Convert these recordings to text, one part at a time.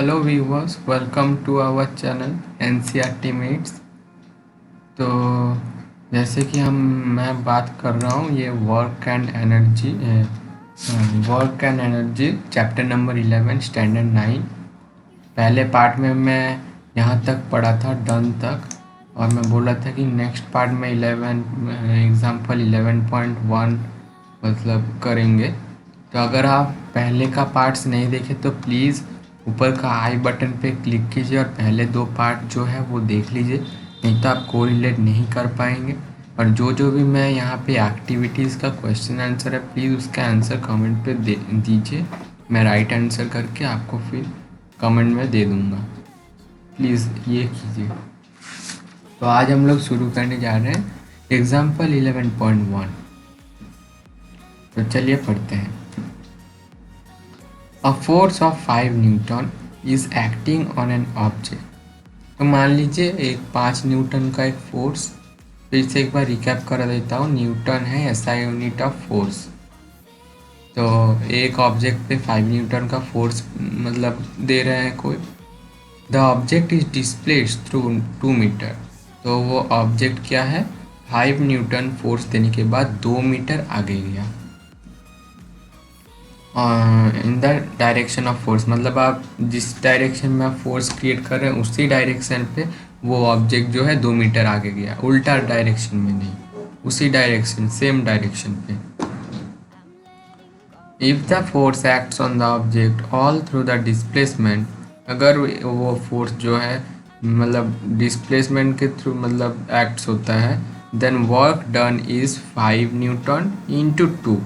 Hello viewers, welcome to our channel NCERT meets. तो जैसे कि मैं बात कर रहा हूँ ये work and energy chapter number 11 standard 9। पहले पार्ट में मैं यहाँ तक पढ़ा था डन तक, और मैं बोला था कि नेक्स्ट पार्ट में 11 मतलब करेंगे। तो अगर आप पहले का पार्ट्स नहीं देखे तो प्लीज़ ऊपर का आई बटन पे क्लिक कीजिए और पहले दो पार्ट जो है वो देख लीजिए, नहीं तो आप कोरिलेट नहीं कर पाएंगे। और जो जो भी मैं यहाँ पे एक्टिविटीज़ का क्वेश्चन आंसर है, प्लीज़ उसका आंसर कमेंट पे दीजिए। मैं राइट आंसर करके आपको फिर कमेंट में दे दूँगा। प्लीज़ ये कीजिए। तो आज हम लोग शुरू करने जा रहे हैं एग्जाम्पल 11.1। तो चलिए पढ़ते हैं। A force of 5 Newton is acting on an object। तो मान लीजिए एक 5 न्यूटन का एक फोर्स, फिर से एक बार रिकैप कर देता हूँ। न्यूटन है एसआई यूनिट ऑफ फोर्स। तो एक ऑब्जेक्ट पे 5 न्यूटन का फोर्स मतलब दे रहे हैं कोई। The object is displaced through 2 metre. तो वो ऑब्जेक्ट क्या है, 5 न्यूटन फोर्स देने के बाद 2 मीटर आगे गया। इन द डायरेक्शन ऑफ फोर्स, मतलब आप जिस डायरेक्शन में आप फोर्स क्रिएट कर रहे हैं उसी डायरेक्शन पे वो ऑब्जेक्ट जो है 2 मीटर आगे गया, उल्टा डायरेक्शन में नहीं, उसी डायरेक्शन सेम डायरेक्शन पे। If the force acts on the object all through the displacement, अगर वो फोर्स जो है मतलब डिस्प्लेसमेंट के थ्रू मतलब एक्ट्स होता है, then work done is 5 newton into 2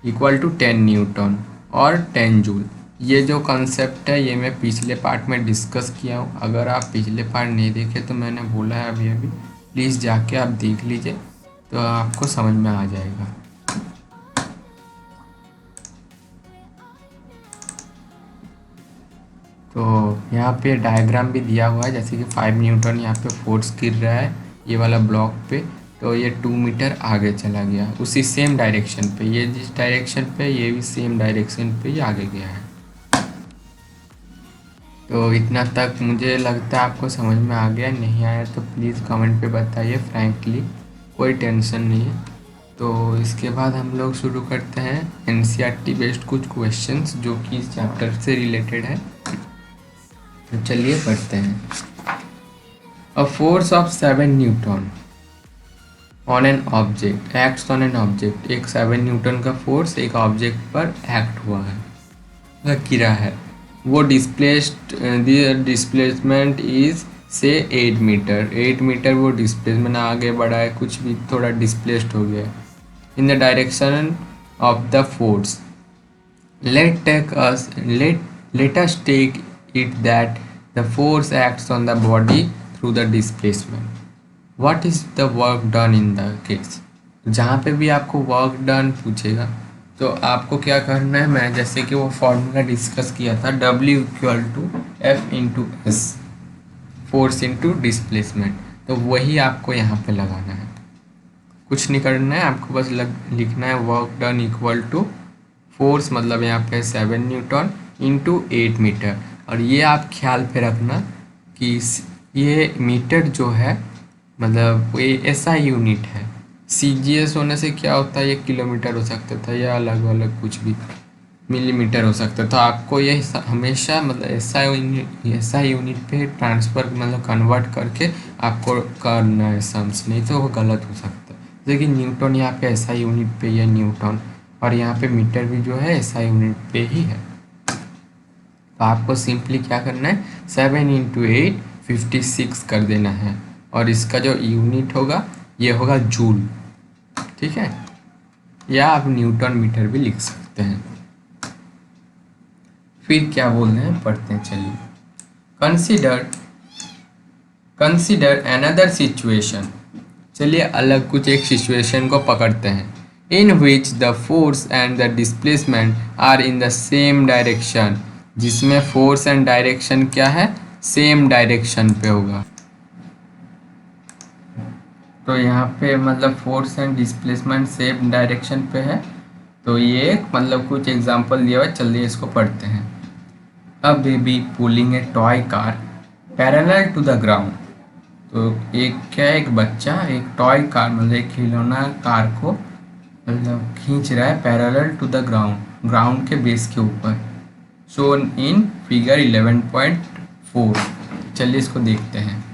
equal to 10 newton और 10 जूल। ये जो कंसेप्ट है ये मैं पिछले पार्ट में डिस्कस किया हूँ। अगर आप पिछले पार्ट नहीं देखे तो मैंने बोला है अभी अभी, प्लीज़ जाके आप देख लीजिए तो आपको समझ में आ जाएगा। तो यहाँ पे डायग्राम भी दिया हुआ है, जैसे कि 5 न्यूटन यहाँ पे फोर्स गिर रहा है ये वाला ब्लॉक पे, तो ये 2 मीटर आगे चला गया उसी सेम डायरेक्शन पे। ये जिस डायरेक्शन पे, ये भी सेम डायरेक्शन पे ही आगे गया है। तो इतना तक मुझे लगता है आपको समझ में आ गया। नहीं आया तो प्लीज़ कमेंट पे बताइए, फ्रैंकली कोई टेंशन नहीं है। तो इसके बाद हम लोग शुरू करते हैं एनसीईआरटी बेस्ड कुछ क्वेश्चंस जो कि इस चैप्टर से रिलेटेड है। तो चलिए पढ़ते हैं। A force of 7 Newton on an object acts on an object. एक 7 न्यूटन का फोर्स एक ऑब्जेक्ट पर एक्ट हुआ है, गिरा है। वो डिस्प्लेसमेंट इज से 8 मीटर, 8 मीटर वो डिस्प्लेसमेंट आगे बढ़ा है, कुछ भी थोड़ा डिस्प्लेस्ड हो गया इन the direction of the force. Let us take it that the force acts on the body through the displacement. What is the work done in the case? जहाँ पे भी आपको वर्क डन पूछेगा तो आपको क्या करना है, मैं जैसे कि वो फॉर्मूला डिस्कस किया था, W equal to F into S, force into displacement, तो वही आपको यहाँ पे लगाना है। कुछ नहीं करना है आपको, बस लिखना है work done equal to force, मतलब यहाँ पे 7 न्यूटन इंटू 8 मीटर। और ये आप ख्याल पे रखना कि ये मीटर जो है मतलब ये ऐसा यूनिट है। सीजीएस होने से क्या होता है, ये किलोमीटर हो सकता था या अलग अलग कुछ भी मिलीमीटर हो सकता है। तो आपको ये हमेशा मतलब ऐसा यूनिट पे ट्रांसफ़र मतलब कन्वर्ट करके आपको करना है सम्स, नहीं तो वो गलत हो सकता है। जैसे कि न्यूटन यहाँ पे ऐसा यूनिट पे ये न्यूटन, और यहाँ पे मीटर भी जो है ऐसा यूनिट पे ही है। तो आपको सिंपली क्या करना है, 7 इंटू 8 56 कर देना है, और इसका जो यूनिट होगा ये होगा जूल, ठीक है, या आप न्यूटन मीटर भी लिख सकते हैं। फिर क्या बोल रहे हैं पढ़ते हैं, चलिए। Consider another situation. चलिए अलग कुछ एक सिचुएशन को पकड़ते हैं। In which the force and the displacement are in the same direction, जिसमें फोर्स एंड डायरेक्शन क्या है, सेम डायरेक्शन पे होगा। तो यहाँ पे मतलब force and displacement same direction पे है। तो ये मतलब कुछ एग्जांपल दिया हुआ है, चलिए इसको पढ़ते हैं। A baby pulling a toy car parallel to the ground. तो एक बच्चा एक टॉय कार मतलब एक खिलौना कार को मतलब खींच रहा है parallel to the ground, ground के बेस के ऊपर। Shown in figure 11.4। चलिए इसको देखते हैं।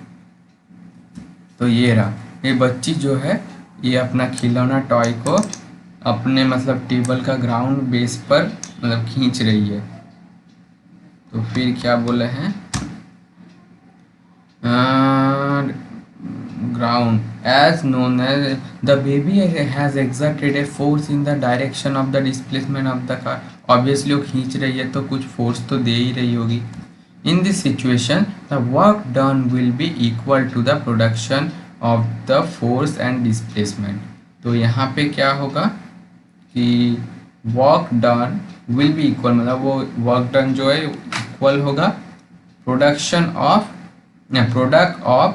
तो ये रहा, ये बच्ची जो है ये अपना खिलौना टॉय को अपने मतलब टेबल का ग्राउंड बेस पर मतलब खींच रही है। तो फिर क्या बोले हैं, ground as known as the baby has exerted a force in the direction of the displacement of the car। obviously वो खींच रही है तो कुछ फोर्स तो दे ही रही होगी। in this situation the work done will be equal to the production of the force and displacement। तो यहाँ पे क्या होगा कि work done will be equal मतलब वो वर्क डन जो है इक्वल होगा production of product of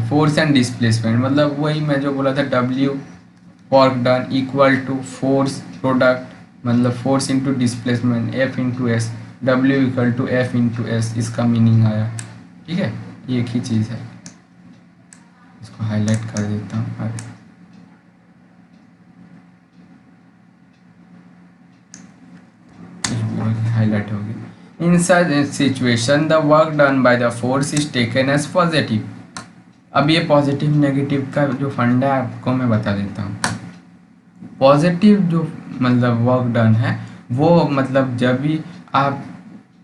force and displacement. मतलब वही मैं जो बोला था W work done equal to force product मतलब force into displacement F into s, W equal to F into s, इसका मीनिंग आया। ठीक है, एक ही चीज़ है। इसको हाईलाइट कर देता हूँ। हाईलाइट होगी। In such situation the work done by the force is taken as positive. अब ये पॉजिटिव नेगेटिव का जो फंडा है आपको मैं बता देता हूँ। पॉजिटिव जो मतलब वर्क डन है वो मतलब जब भी आप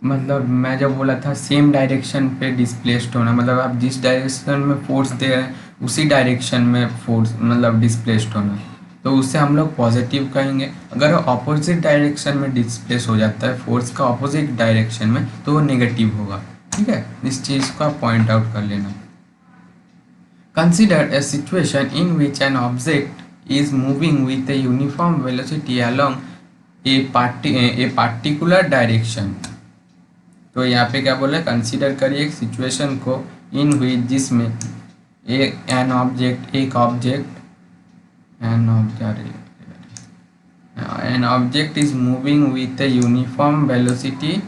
मतलब मैं जब बोला था सेम डायरेक्शन पे डिस्प्लेस्ड होना, मतलब आप जिस डायरेक्शन में फोर्स दे रहे हैं उसी डायरेक्शन में फोर्स मतलब डिस्प्लेस्ड होना, तो उससे हम लोग पॉजिटिव कहेंगे। अगर ऑपोजिट डायरेक्शन में डिस्प्लेस हो जाता है फोर्स का ऑपोजिट डायरेक्शन में तो वो नेगेटिव होगा। ठीक है, इस चीज़ को आप पॉइंट आउट कर लेना। Consider a situation in which an object is moving with a uniform velocity along a particular direction। तो यहाँ पे क्या बोला, कंसीडर करिए एक सिचुएशन को इन which जिसमें an object an object is moving with a uniform velocity.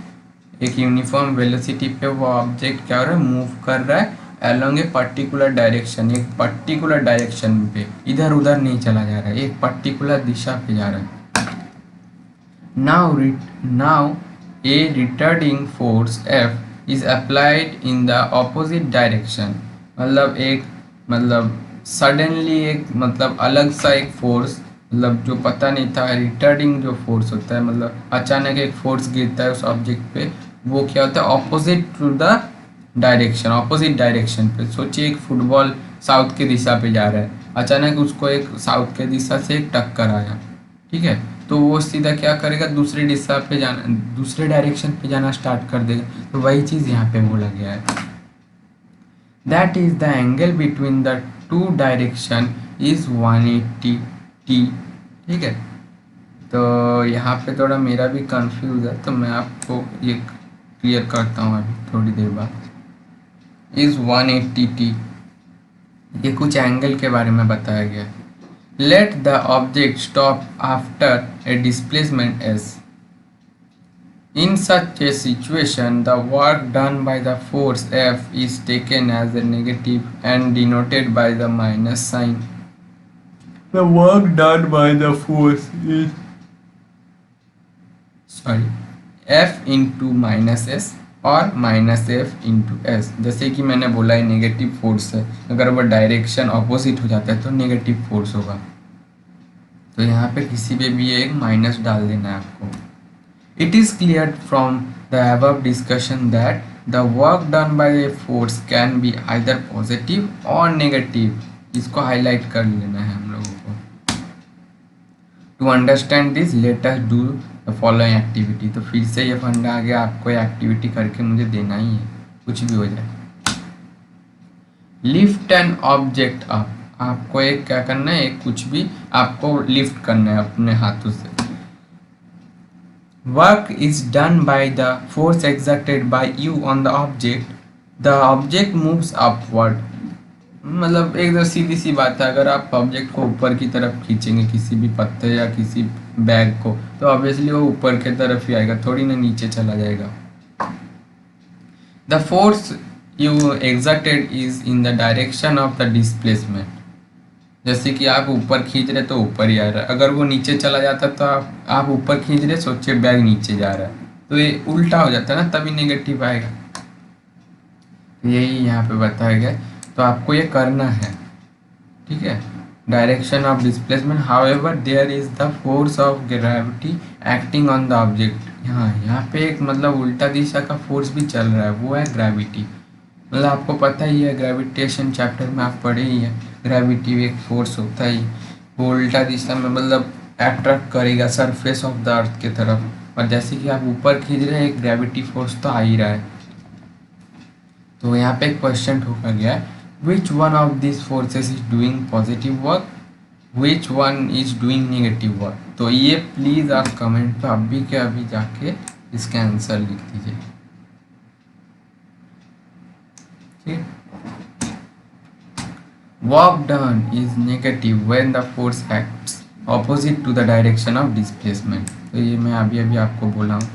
एक यूनिफॉर्म वेलोसिटी पे वो ऑब्जेक्ट क्या हो रहा है, मूव कर रहा है along ए पर्टिकुलर डायरेक्शन, एक पर्टिकुलर डायरेक्शन पे, इधर उधर नहीं चला जा रहा है, एक पर्टिकुलर दिशा पे जा रहा है। Now A retarding force F is applied in the opposite direction. मतलब एक मतलब सडनली एक मतलब अलग सा एक फोर्स मतलब जो पता नहीं था, रिटार्डिंग जो फोर्स होता है मतलब अचानक एक फोर्स गिरता है उस ऑब्जेक्ट पे, वो क्या होता है opposite to the direction, opposite direction पे। सोचिए एक फुटबॉल साउथ की दिशा पे जा रहा है, अचानक उसको एक साउथ के दिशा से एक टक्कर आया। ठीक है, तो वो सीधा क्या करेगा, दूसरी दिशा पे जाना, दूसरे डायरेक्शन पे जाना स्टार्ट कर देगा। तो वही चीज़ यहाँ पे बोला गया है, that is the angle between the two direction is 180 t। ठीक है, तो यहाँ पे थोड़ा मेरा भी कंफ्यूज है तो मैं आपको ये क्लियर करता हूँ अभी थोड़ी देर बाद। इज 180 t, ये कुछ एंगल के बारे में बताया गया है। Let the object stop after a displacement s। In such a situation, the work done by the force F is taken as a negative and denoted by the minus sign। The work done by the force is F into minus S और minus F into S. जैसे कि मैंने बोला है negative force है, अगर वो direction opposite हो जाता है तो नेगेटिव फोर्स होगा। तो यहाँ पे किसी पे भी एक माइनस डाल देना है आपको। It is clear from the above discussion that the work done by a force can be either positive or negative। इसको हाईलाइट कर लेना है हम लोगों को। To understand this, let us do the following activity। तो फिर से ये फंडा आ गया, आपको ये एक्टिविटी करके मुझे देना ही है, कुछ भी हो जाए। Lift an object up. आपको एक क्या करना है, एक कुछ भी आपको लिफ्ट करना है अपने हाथों से। Work is done by the force exerted by you on the object. The object moves upward। मतलब एक तो सीधी सी बात है, अगर आप ऑब्जेक्ट को ऊपर की तरफ खींचेंगे किसी भी पत्ते या किसी बैग को, तो ऑब्वियसली वो ऊपर की तरफ ही आएगा, थोड़ी ना नीचे चला जाएगा। The force you exerted is in the direction of the displacement. जैसे कि आप ऊपर खींच रहे तो ऊपर ही आ रहा है, अगर वो नीचे चला जाता तो आप ऊपर खींच रहे, सोचिए बैग नीचे जा रहा है, तो ये उल्टा हो जाता है ना, तभी नेगेटिव आएगा। यही यहाँ पे बताया गया, तो आपको ये करना है, ठीक है। Direction of displacement, however there is the force of gravity acting on the object. यहाँ पे एक मतलब उल्टा दिशा का फोर्स भी चल रहा है, वो है ग्रेविटी। मतलब आपको पता ही है, ग्रेविटेशन चैप्टर में आप पढ़े ही है, ग्रेविटी एक फोर्स होता ही, वो उल्टा दिशा में मतलब अट्रैक्ट करेगा सरफेस ऑफ द अर्थ की तरफ, और जैसे कि आप ऊपर खींच रहे हैं, ग्रेविटी फोर्स तो आ ही रहा है। तो यहाँ पे एक क्वेश्चन ठोका गया है, which one of this forces is doing positive work, which one is doing negative work. तो ये प्लीज़ आप कमेंट पे अभी के अभी जाके इसका आंसर लिख दीजिए, ठीक। Work done is negative when the force acts opposite to the direction of displacement. तो ये मैं अभी अभी आपको बोला हूँ।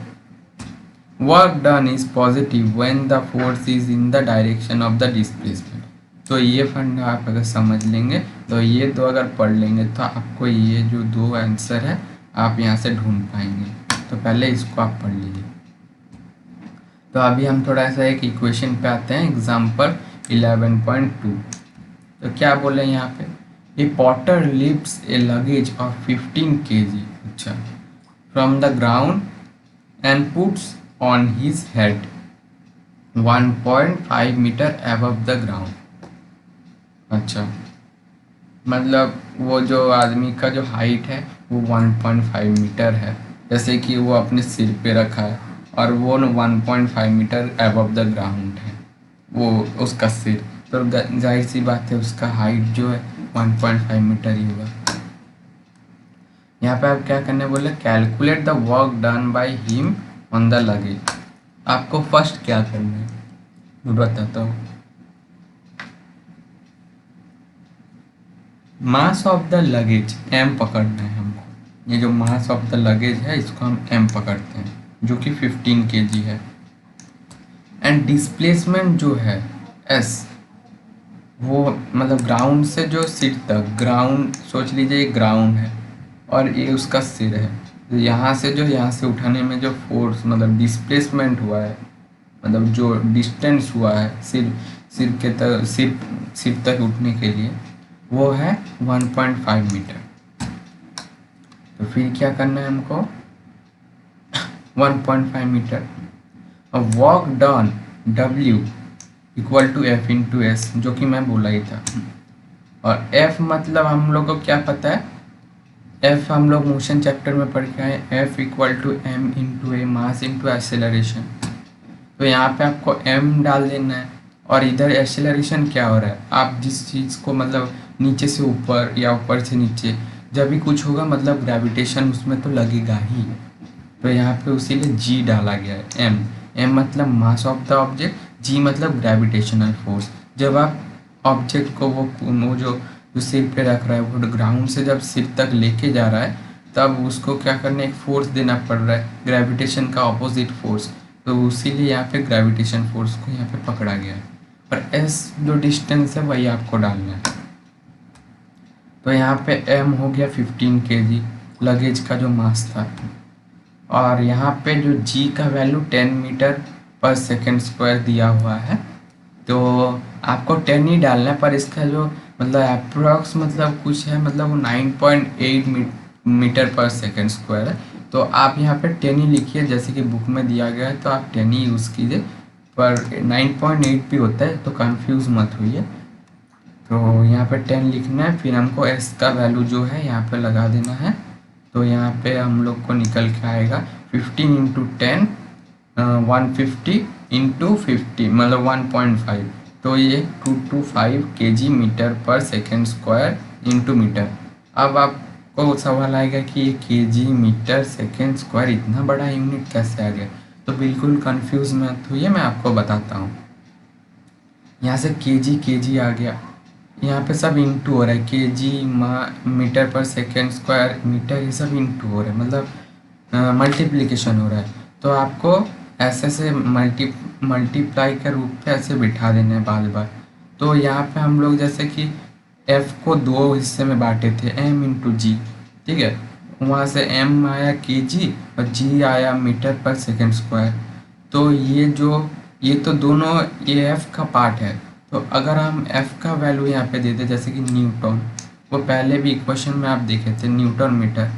Work done is positive when the force is in the direction of the displacement. तो ये फंडा आप अगर समझ लेंगे, तो ये दो अगर पढ़ लेंगे, तो आपको ये जो दो आंसर है आप यहाँ से ढूंढ पाएंगे। तो पहले इसको आप पढ़ लीजिए। तो अभी हम थोड़ा सा एक इक्वेशन पे आते हैं, एग्जाम्पल 11.2। तो क्या बोले यहाँ पे, a porter lifts a luggage of 15 kg, अच्छा, from the ground and puts on his head 1.5 metre above the ground. अच्छा, मतलब वो जो आदमी का जो हाइट है वो 1.5 मीटर है, जैसे कि वो अपने सिर पे रखा है, और वो 1.5 मीटर अबव द ग्राउंड है वो उसका सिर, तो जाहिर सी बात है उसका हाइट जो है 1.5 मीटर ही होगा। यहाँ पे आप क्या करने बोले, calculate the work done by him on the luggage. आपको फर्स्ट क्या करना है मैं बताता हूँ। Mass of the luggage M पकड़ना है हमको, ये जो मास ऑफ द लगेज है इसको हम एम पकड़ते हैं, जो कि 15 kg है। एंड डिस्प्लेसमेंट जो है एस, वो मतलब ग्राउंड से जो सिर तक, ग्राउंड सोच लीजिए ये ग्राउंड है और ये उसका सिर है, तो यहाँ से जो यहाँ से उठाने में जो फोर्स मतलब डिस्प्लेसमेंट हुआ है, मतलब जो डिस्टेंस हुआ है सिर के तक, सिर तक उठने के लिए, वो है 1.5 मीटर। तो फिर क्या करना है हमको, 1.5 मीटर। अब work done W equal to F into S, जो कि मैं बोला ही था। और F मतलब हम लोग को क्या पता है, F हम लोग मोशन चैप्टर में पढ़ के आए, F equal to M into A, mass into acceleration. तो यहाँ पे आपको M डाल देना है, और इधर एक्सेलरेशन क्या हो रहा है, आप जिस चीज़ को मतलब नीचे से ऊपर या ऊपर से नीचे जब भी कुछ होगा, मतलब ग्रेविटेशन उसमें तो लगेगा ही, तो यहाँ पे उसीलिए G डाला गया है। M मतलब मास ऑफ द ऑब्जेक्ट, G मतलब ग्रेविटेशनल फोर्स। जब आप ऑब्जेक्ट को वो जो सिर पे रख रहा है, वो ग्राउंड से जब सिर तक लेके जा रहा है, तब उसको क्या करना है, एक फोर्स देना पड़ रहा है, ग्रेविटेशन का ऑपोजिट फोर्स। तो इसीलिए यहाँ पे ग्रेविटेशन फोर्स को यहाँ पे पकड़ा गया है, और S जो डिस्टेंस है वही आपको डालना है। तो यहाँ पे M हो गया 15 kg लगेज का जो मास था, और यहाँ पे जो G का वैल्यू 10 मीटर पर सेकेंड स्क्वायर दिया हुआ है, तो आपको 10 ही डालना है, पर इसका जो मतलब अप्रॉक्स मतलब कुछ है, मतलब वो 9.8 मीटर पर सेकेंड स्क्वायर है। तो आप यहाँ पे 10 ही लिखिए, जैसे कि बुक में दिया गया है, तो आप 10 ही यूज़ कीजिए, पर 9.8 भी होता है, तो कंफ्यूज मत होइए। तो यहाँ पे 10 लिखना है, फिर हमको S का वैल्यू जो है यहाँ पे लगा देना है। तो यहाँ पे हम लोग को निकल के आएगा 15 इंटू 10 150 इंटू 50 मतलब 1.5, तो ये 225 kg मीटर पर सेकेंड स्क्वायर इंटू मीटर। अब आपको सवाल आएगा कि ये kg मीटर सेकेंड स्क्वायर इतना बड़ा यूनिट कैसे आ गया, तो बिल्कुल कंफ्यूज मत होइए, मैं आपको बताता हूँ। यहाँ से kg आ गया, यहाँ पे सब इंटू हो रहा है, केजी मीटर पर सेकेंड स्क्वायर मीटर, ये सब इंटू हो रहा है, मतलब मल्टीप्लिकेशन हो रहा है। तो आपको ऐसे से मल्टीप्लाई के रूप पे ऐसे बिठा देना है बार बार। तो यहाँ पे हम लोग जैसे कि एफ को दो हिस्से में बांटे थे, एम इंटू जी, ठीक है। वहाँ से एम आया केजी और जी आया मीटर पर सेकेंड स्क्वायर। तो ये तो दोनों ये एफ का पार्ट है। तो अगर हम एफ का वैल्यू यहाँ पे देते जैसे कि न्यूटन, वो पहले भी इक्वेशन में आप देखे थे न्यूटन मीटर,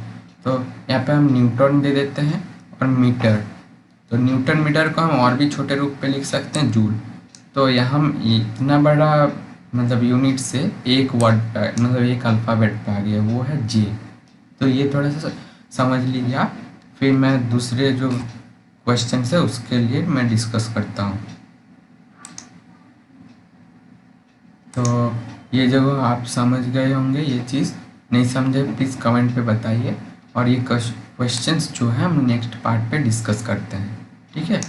तो यहाँ पे हम न्यूटन दे देते हैं और मीटर। तो न्यूटन मीटर को हम और भी छोटे रूप पे लिख सकते हैं, जूल। तो यहाँ हम इतना बड़ा मतलब यूनिट से एक वर्ड मतलब एक अल्फ़ाबेट पे आ गया, वो है जे। तो ये थोड़ा सा समझ लीजिए आप। फिर मैं दूसरे जो क्वेश्चन है उसके लिए मैं डिस्कस करता हूँ। तो ये जो आप समझ गए होंगे, ये चीज़ नहीं समझे प्लीज़ कमेंट पे बताइए। और ये क्वेश्चंस जो है हम नेक्स्ट पार्ट पे डिस्कस करते हैं, ठीक है।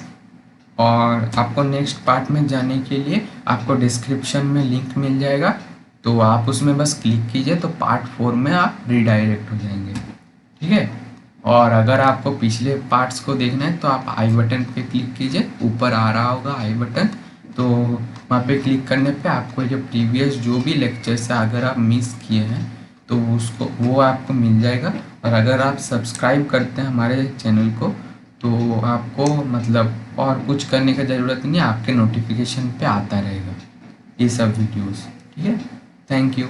और आपको नेक्स्ट पार्ट में जाने के लिए आपको डिस्क्रिप्शन में लिंक मिल जाएगा, तो आप उसमें बस क्लिक कीजिए तो पार्ट 4 में आप रीडायरेक्ट हो जाएंगे, ठीक है। और अगर आपको पिछले पार्ट्स को देखना है तो आप आई बटन पे क्लिक कीजिए, ऊपर आ रहा होगा आई बटन, तो वहाँ पे क्लिक करने पे आपको जो प्रीवियस जो भी लेक्चर्स है अगर आप मिस किए हैं तो उसको वो आपको मिल जाएगा। और अगर आप सब्सक्राइब करते हैं हमारे चैनल को तो आपको मतलब और कुछ करने का ज़रूरत नहीं है, आपके नोटिफिकेशन पे आता रहेगा ये सब वीडियोस, ठीक है। Thank you.